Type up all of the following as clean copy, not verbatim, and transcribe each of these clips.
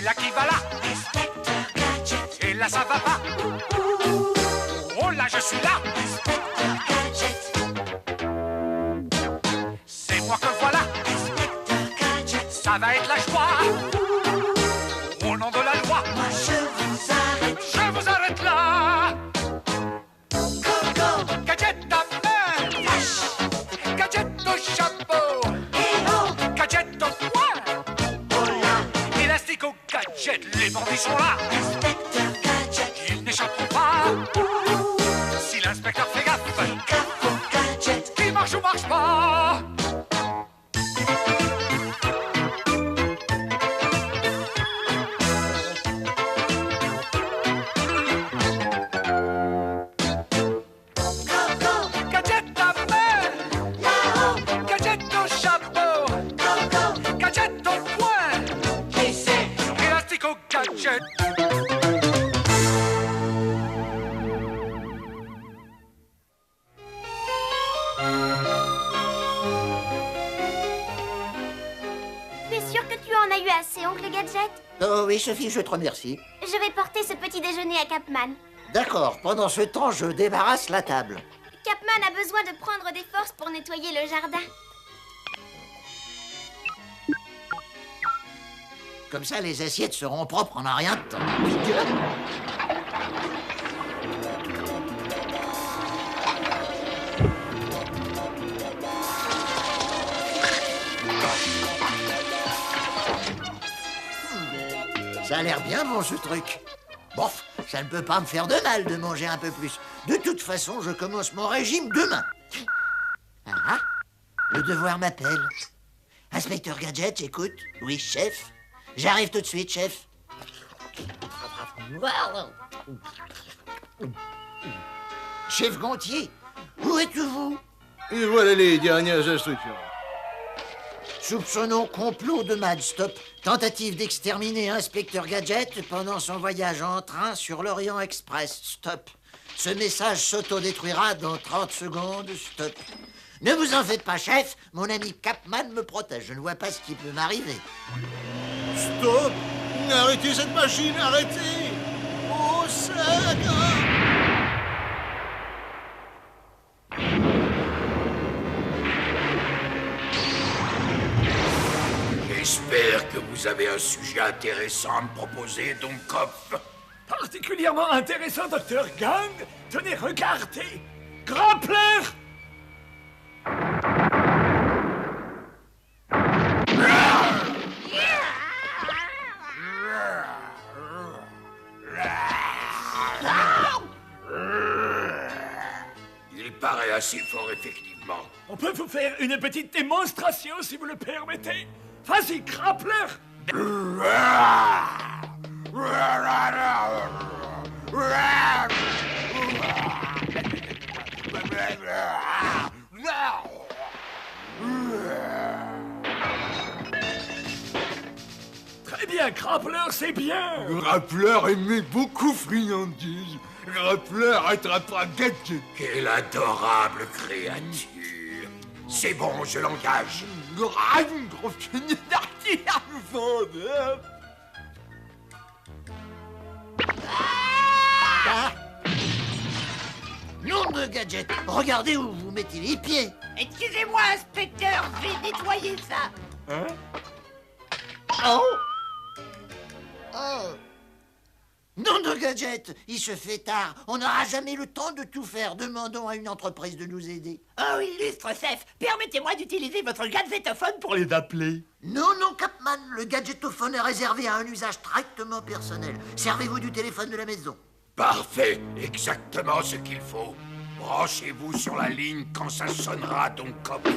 là qui va là. Inspecteur Gadget. Et là ça va pas. Oh là je suis là. Inspecteur Gadget. C'est moi que voilà. Inspecteur Gadget. Ça va être la joie. Au nom de la loi. Moi je vous arrête. Je vous arrête là. Coco. Gadget à main. Flash. Gadget au chapeau. Hello. Gadget au poing. Oh là. Élastique au gadget. Les bandits sont là. Inspecteur Gadget. Ils n'échapperont pas. Si l'inspecteur fait gaffe. Gaffe au gadget. Qui marche ou marche pas. Coco. Gadget à main. Là-haut. Gadget au chapeau. Coco. Gadget au poing. J'essaie. Élastique au gadget. Tu es sûr que tu en as eu assez, oncle Gadget? Oh oui, Sophie, je te remercie. Je vais porter ce petit déjeuner à Capman. D'accord, pendant ce temps, je débarrasse la table. Capman a besoin de prendre des forces pour nettoyer le jardin. Comme ça, les assiettes seront propres en un rien de temps. Ça a l'air bien bon, ce truc. Bon, ça ne peut pas me faire de mal de manger un peu plus. De toute façon, je commence mon régime demain. Ah, le devoir m'appelle. Inspecteur Gadget, écoute. Oui, chef. J'arrive tout de suite, chef. Chef Gontier, où êtes-vous? Et voilà les dernières instructions. Soupçonnons complot de Mad Stop. Tentative d'exterminer Inspecteur Gadget pendant son voyage en train sur l'Orient Express. Stop. Ce message s'autodétruira dans 30 secondes. Stop. Ne vous en faites pas, chef. Mon ami Capman me protège. Je ne vois pas ce qui peut m'arriver. Stop! Arrêtez cette machine, arrêtez! Oh, saga! J'espère que vous avez un sujet intéressant à me proposer, Don Kopf. Particulièrement intéressant, Dr. Gang. Tenez, regardez. Grappler. Il paraît assez fort, effectivement. On peut vous faire une petite démonstration, si vous le permettez. Vas-y, Grappler. Très bien, Grappler, c'est bien. Grappler aimait beaucoup friandises. Grappler attrapera Gadget. Quelle adorable créature. C'est bon, je l'engage. Ah. Nom de Gadget, regardez où vous mettez les pieds. Excusez-moi, inspecteur, je vais nettoyer ça. Oh. Oh. Nom de Gadget, il se fait tard. On n'aura jamais le temps de tout faire. Demandons à une entreprise de nous aider. Oh, illustre chef, permettez-moi d'utiliser votre gadgetophone pour les appeler. Non, non, Capman, le gadgetophone est réservé à un usage strictement personnel. Servez-vous du téléphone de la maison. Parfait, exactement ce qu'il faut. Branchez-vous sur la ligne quand ça sonnera, Don Kopf.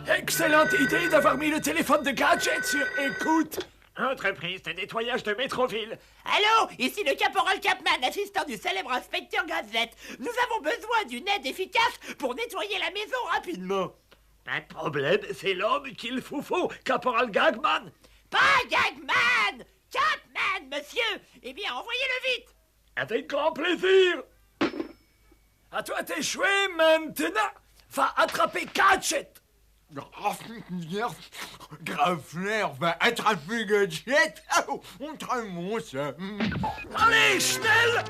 Excellente idée d'avoir mis le téléphone de Gadget sur écoute. Entreprise de nettoyage de Métroville. Allô, ici le caporal Capman, assistant du célèbre inspecteur Gadget. Nous avons besoin d'une aide efficace pour nettoyer la maison rapidement. Pas de problème, c'est l'homme qu'il vous faut, Caporal Gagman. Pas Gagman! Capman, monsieur! Eh bien, envoyez-le vite! Avec grand plaisir. À toi d'échouer maintenant. Va attraper Gadget. Grappler va attraper Gadget. Oh, on très bon ça. Allez, schnell!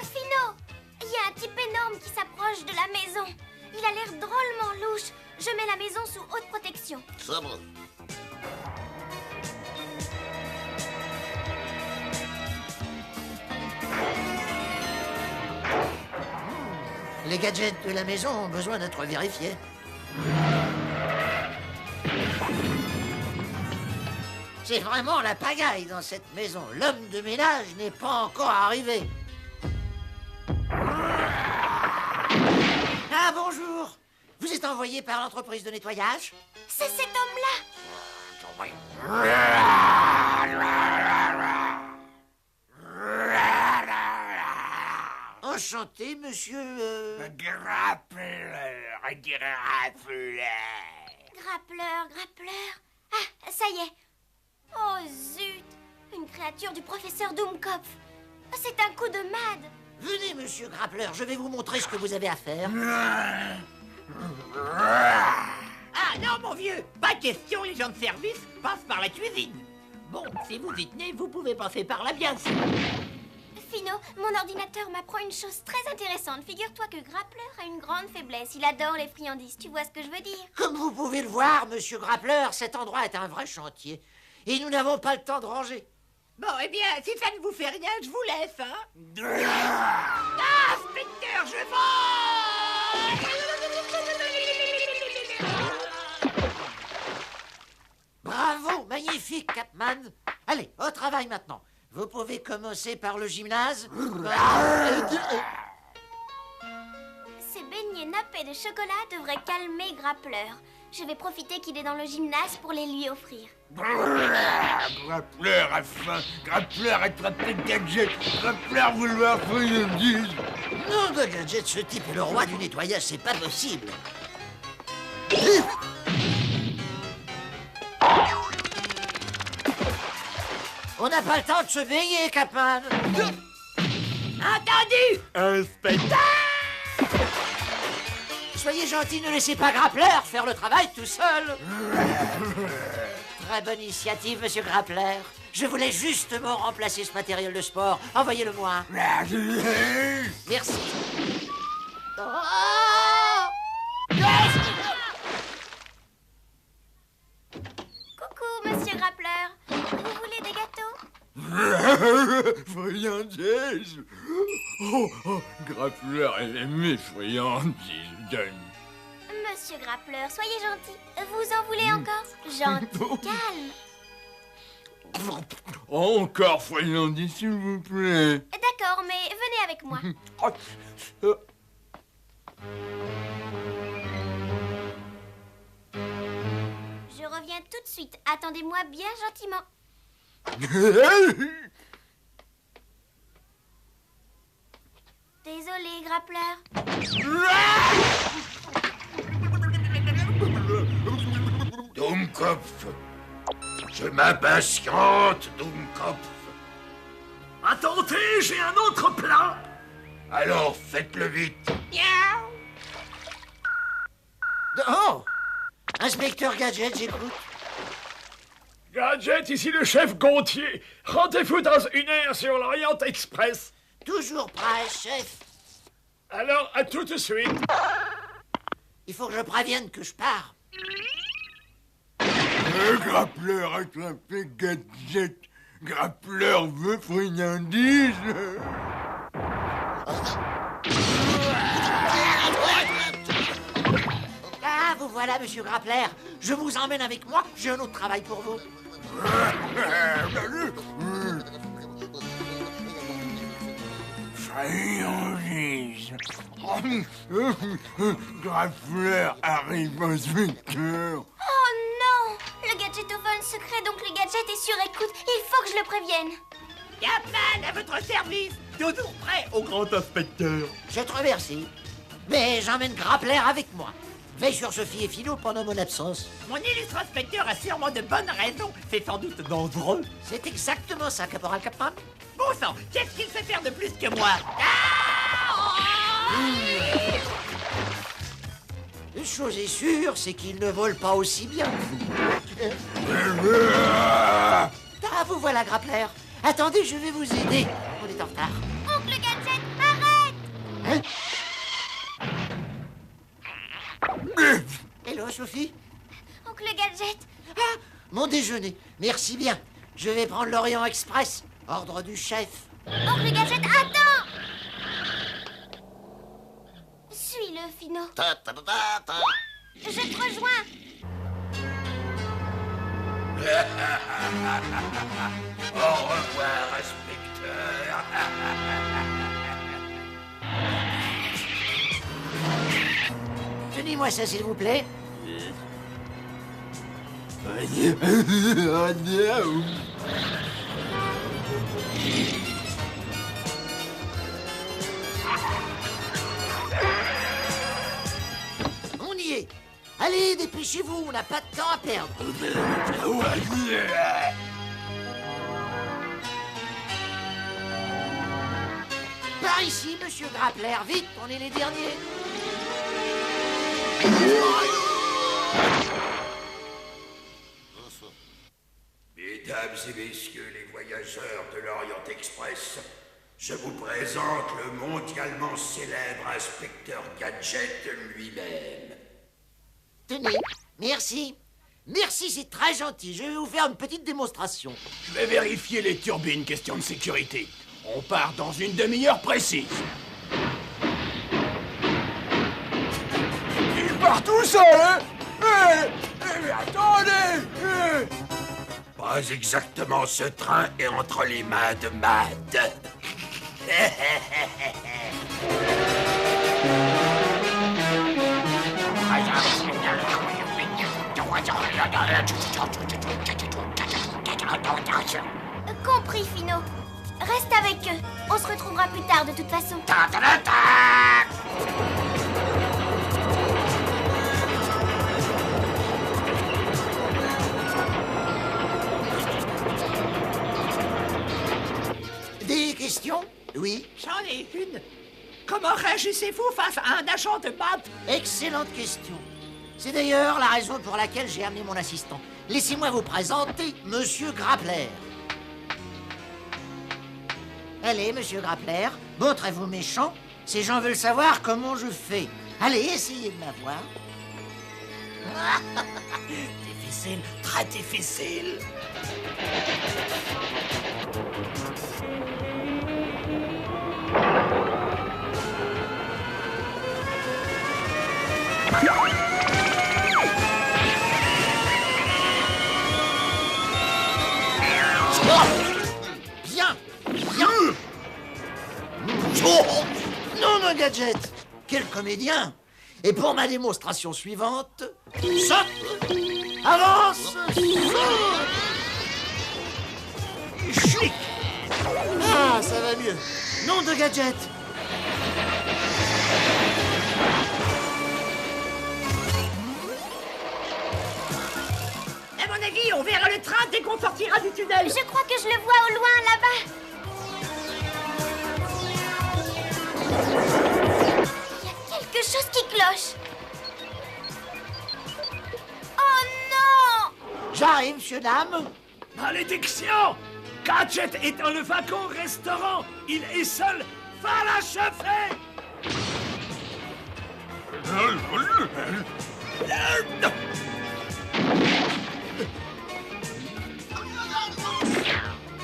Fino, il y a un type énorme qui s'approche de la maison. Il a l'air drôlement louche. Je mets la maison sous haute protection. Sobre. Les gadgets de la maison ont besoin d'être vérifiés. C'est vraiment la pagaille dans cette maison. L'homme de ménage n'est pas encore arrivé. Ah, bonjour. Vous êtes envoyé par l'entreprise de nettoyage? C'est cet homme-là. Enchanté, monsieur... Grappleur. Ah, ça y est. Oh zut, une créature du professeur Doomkopf. C'est un coup de mad. Venez, monsieur Grappleur, je vais vous montrer ce que vous avez à faire. Ah non, mon vieux, pas question, les gens de service passent par la cuisine. Bon, si vous y tenez, vous pouvez passer par là, bien sûr. Fino, mon ordinateur m'apprend une chose très intéressante. Figure-toi que Grappleur a une grande faiblesse. Il adore les friandises, tu vois ce que je veux dire? Comme vous pouvez le voir, monsieur Grappleur, cet endroit est un vrai chantier. Et nous n'avons pas le temps de ranger. Bon, eh bien, si ça ne vous fait rien, je vous laisse, hein. Ah, Spectre, je vole! Bravo, magnifique, Capman. Allez, au travail maintenant. Vous pouvez commencer par le gymnase. Ces beignets nappés de chocolat devraient calmer Grappleur. Je vais profiter qu'il est dans le gymnase pour les lui offrir. Grappler a faim. Grappler a attrapé Gadget. Grappler vouloir friandise. Non, de Gadget, ce type est le roi du nettoyage, c'est pas possible. On n'a pas le temps de se baigner, Capman. Entendu! Inspecteur! Soyez gentil, ne laissez pas Grappleur faire le travail tout seul. Très bonne initiative, monsieur Grappleur. Je voulais justement remplacer ce matériel de sport. Envoyez-le-moi. Merci. Oh! Coucou, monsieur Grappleur. Vous voulez des gâteaux? Friandise. Oh, Grappler aime mes friandises. Donne. Monsieur Grappleur, soyez gentil. Vous en voulez encore? Gentil, calme. Encore friandise, s'il vous plaît. D'accord, mais venez avec moi. Je reviens tout de suite. Attendez-moi bien gentiment. Désolé, Grappleur. Doomkopf. Je m'impatiente, Doomkopf. Attendez, j'ai un autre plan! Alors faites-le vite. Oh! Inspecteur Gadget, j'écoute. Gadget, ici le chef Gontier. Rendez-vous dans 1 heure sur l'Orient Express. Toujours prêt, chef. Alors, à tout de suite. Il faut que je prévienne que je pars. Grappler a attrapé Gadget. Grappler veut friandise. Ah, vous voilà, monsieur Grappleur. Je vous emmène avec moi. J'ai un autre travail pour vous. Friandise. Grappler arrive au inspecteur. Oh non! Le gadgetophone secret, donc le gadget est sur écoute. Il faut que je le prévienne. Capman, à votre service! Toujours prêt au grand inspecteur. Je te remercie. Mais j'emmène Grappler avec moi. Veille sur Sophie et Philo pendant mon absence. Mon illustre inspecteur a sûrement de bonnes raisons. C'est sans doute dangereux. C'est exactement ça, Caporal Capman. Bon sang, qu'est-ce qu'il sait faire de plus que moi? Une chose est sûre, c'est qu'il ne vole pas aussi bien que vous. Ah, vous voilà, Grappler. Attendez, je vais vous aider. On est en retard. Oncle Gadget, arrête! Hein? Hello, Sophie. Oncle Gadget, Ah, mon déjeuner. Merci bien. Je vais prendre l'Orient Express. Ordre du chef. Oncle Gadget, attends! Suis-le, Fino. Je te rejoins. Au revoir, inspecteur. Tenez-moi ça, s'il vous plaît. On y est. Allez, dépêchez-vous, on n'a pas de temps à perdre. Par ici, monsieur Grappler, vite, on est les derniers. Mesdames et messieurs les voyageurs de l'Orient Express, je vous présente le mondialement célèbre inspecteur Gadget lui-même. Tenez, merci. Merci, c'est très gentil. Je vais vous faire une petite démonstration. Je vais vérifier les turbines, question de sécurité. On part dans une demi-heure précise. Il part tout seul, hein? Attendez! Pas exactement, ce train est entre les mains de Mad. Compris, Fino. Reste avec eux. On se retrouvera plus tard de toute façon. Des questions? Oui. J'en ai une. Comment réagissez-vous face à un agent de maths? Excellente question. C'est d'ailleurs la raison pour laquelle j'ai amené mon assistant. Laissez-moi vous présenter Monsieur Grappler. Allez, Monsieur Grappler, montrez-vous méchant. Ces gens veulent savoir comment je fais. Allez, essayez de m'avoir. Difficile, très difficile. Bien, bien. Non, mon gadget. Quel comédien. Et pour ma démonstration suivante, saute, avance, saute. Chut. Ah, ça va mieux. Nom de gadget. À mon avis, on verra le train dès qu'on sortira du tunnel. Je crois que je le vois au loin, là-bas. Il y a quelque chose qui cloche. Oh non! J'arrive, monsieur, dame. Malédiction! Gadget est dans le wagon restaurant. Il est seul. Va l'achever!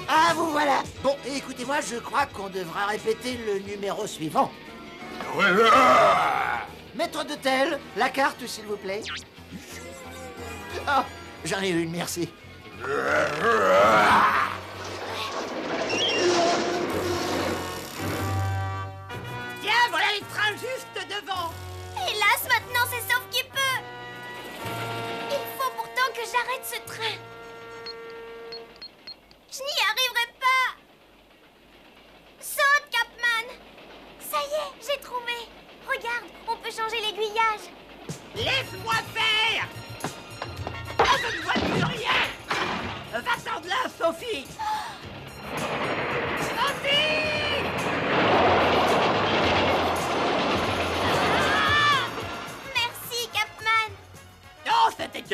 Ah, vous voilà. Bon, écoutez-moi, je crois qu'on devra répéter le numéro suivant. Maître d'hôtel, la carte, s'il vous plaît. Oh, j'en ai une, merci. Tiens, voilà les trains juste devant. Hélas, maintenant c'est Sauf qui peut. Il faut pourtant que j'arrête ce train. Je n'y arriverai pas. Saute, Capman. Ça y est, j'ai trouvé. Regarde, on peut changer l'aiguillage. Les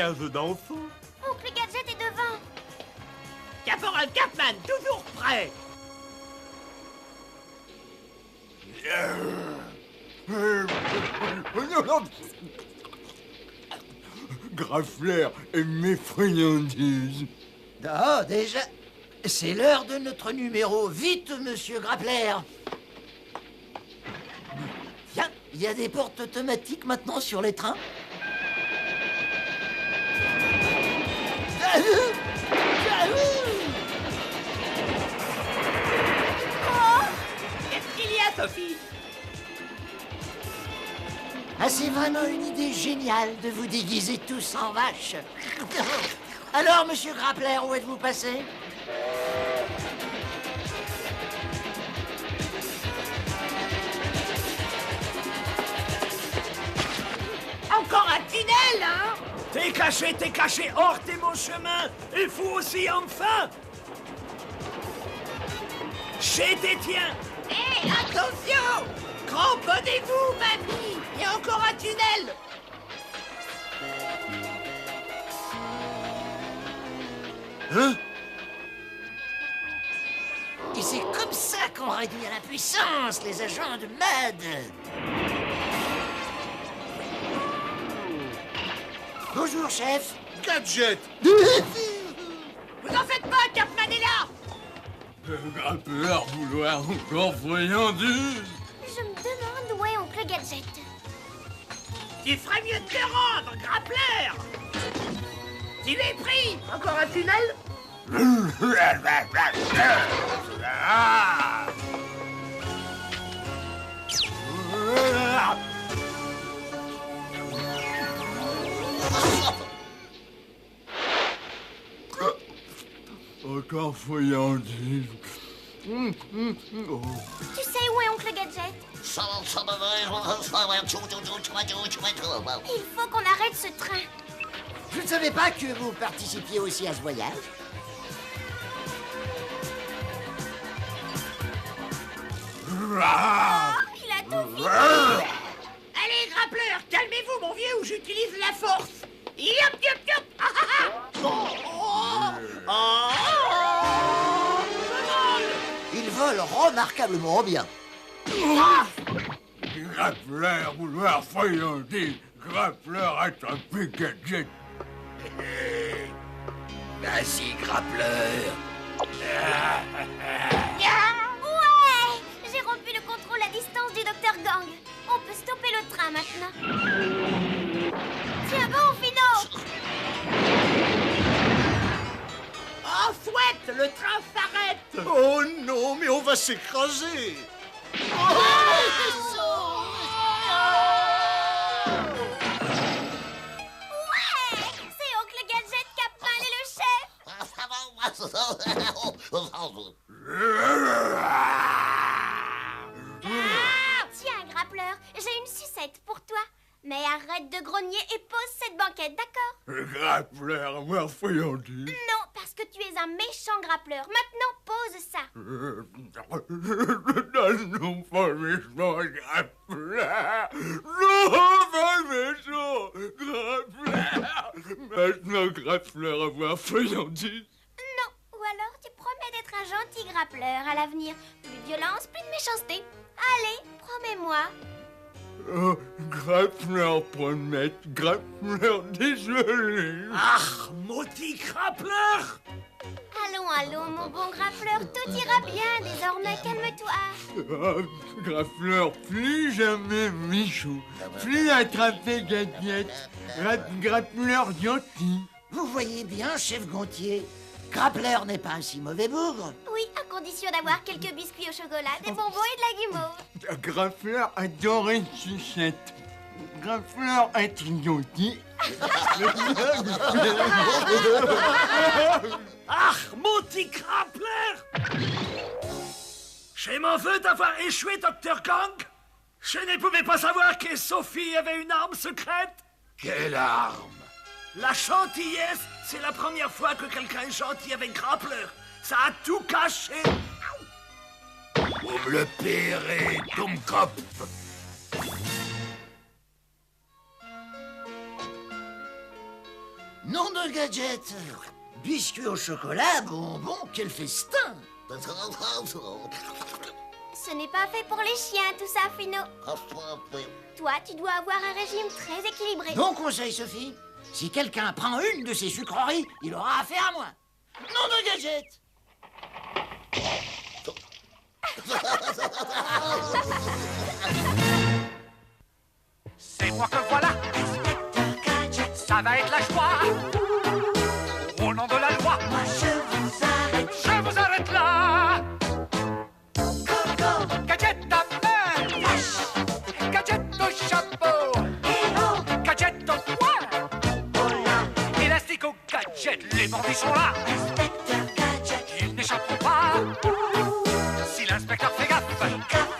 case d'enfants. Oncle Gadget est devant. Caporal Capman, toujours prêt. Graffler et mes friandises. Oh, déjà, c'est l'heure de notre numéro. Vite, monsieur Grappler. Tiens, il y a des portes automatiques maintenant sur les trains. Qu'est-ce qu'il y a, Sophie? Ah, c'est vraiment une idée géniale de vous déguiser tous en vache. Alors, monsieur Grappler, où êtes-vous passé? Encore un tunnel, hein? T'es caché, hors de mon chemin. Il faut aussi enfin. Chez tes tiens. Hé, attention! Cramponnez-vous, mamie! Il y a encore un tunnel! Et c'est comme ça qu'on réduit à la puissance les agents de MUD. Bonjour, chef. Gadget! Vous en faites pas, Capman est là! Grappler vouloir encore friandises. Je me demande où est Oncle Gadget. Tu ferais mieux de te rendre, Grappler! Tu es pris! Encore un tunnel? Encore friandises. Tu sais où est Oncle Gadget? Il faut qu'on arrête ce train. Je ne savais pas que vous participiez aussi à ce voyage. Oh, il a tout vu. Allez, Grappler, calmez-vous, mon vieux, ou j'utilise la force! Yop, yop, yop! Ah, ah, ah. Oh, oh, oh. Il vole remarquablement bien. Grappler vouloir friandises. Grappler attraper Gadget. Vas-y, Grappler. Ouais! J'ai rompu le contrôle à distance du Dr Gang. On peut stopper le train maintenant. Tiens bon, Fino! Oh, souhaite, le train s'arrête! Oh non, mais on va s'écraser! Ouais! C'est Oncle Gadget, Capman et le chef! Tiens, Grappler, j'ai une sucette pour toi. Mais arrête de grogner et pose cette banquette, d'accord? Grappler avoir friandises. Non, parce que tu es un méchant Grappler. Maintenant, pose ça. Non, pas méchant, Grappler. Non, pas méchant, Grappler. Maintenant, Grappler avoir friandises. Non, ou alors tu promets d'être un gentil Grappler à l'avenir. Plus de violence, plus de méchanceté. Allez, promets-moi. Oh, Grappler promet, Grappler désolé. Ah, maudit Grappler. Allons, mon bon Grappler, tout ira bien désormais, calme-toi. Oh, Grappler, plus jamais Michou, plus attraper Gadget. Grappler gentil. Vous voyez bien, chef Gontier, Grappler n'est pas un si mauvais bougre. Oui, à condition d'avoir quelques biscuits au chocolat, des bonbons et de la guimauve. Grappler adorait sucette. Grappler est gentil. Ah, maudit Grappler. Je m'en veux d'avoir échoué, Dr Gang. Je ne pouvais pas savoir que Sophie avait une arme secrète. Quelle arme? La gentillesse, c'est la première fois que quelqu'un est gentil avec Grappler. Ça a tout caché. Vous me le paierez, Tomkop. de gadget. Biscuits au chocolat, bonbons, quel festin. Ce n'est pas fait pour les chiens, tout ça, Fino. Toi, tu dois avoir un régime très équilibré. Bon conseil, Sophie. Si quelqu'un prend une de ces sucreries, il aura affaire à moi. Non de gadget. C'est moi que voilà. Ça va être la joie. Au nom de la loi. Moi je Je vous arrête là. Coco, Gadget à main. Flash, Gadget au chapeau. Héros, Gadget au poing. Hola, Élastique au gadget. Les bandits sont là. Inspecteur Gadget, Ils n'échapperont pas. Si l'inspecteur fait gaffe. Gaffe,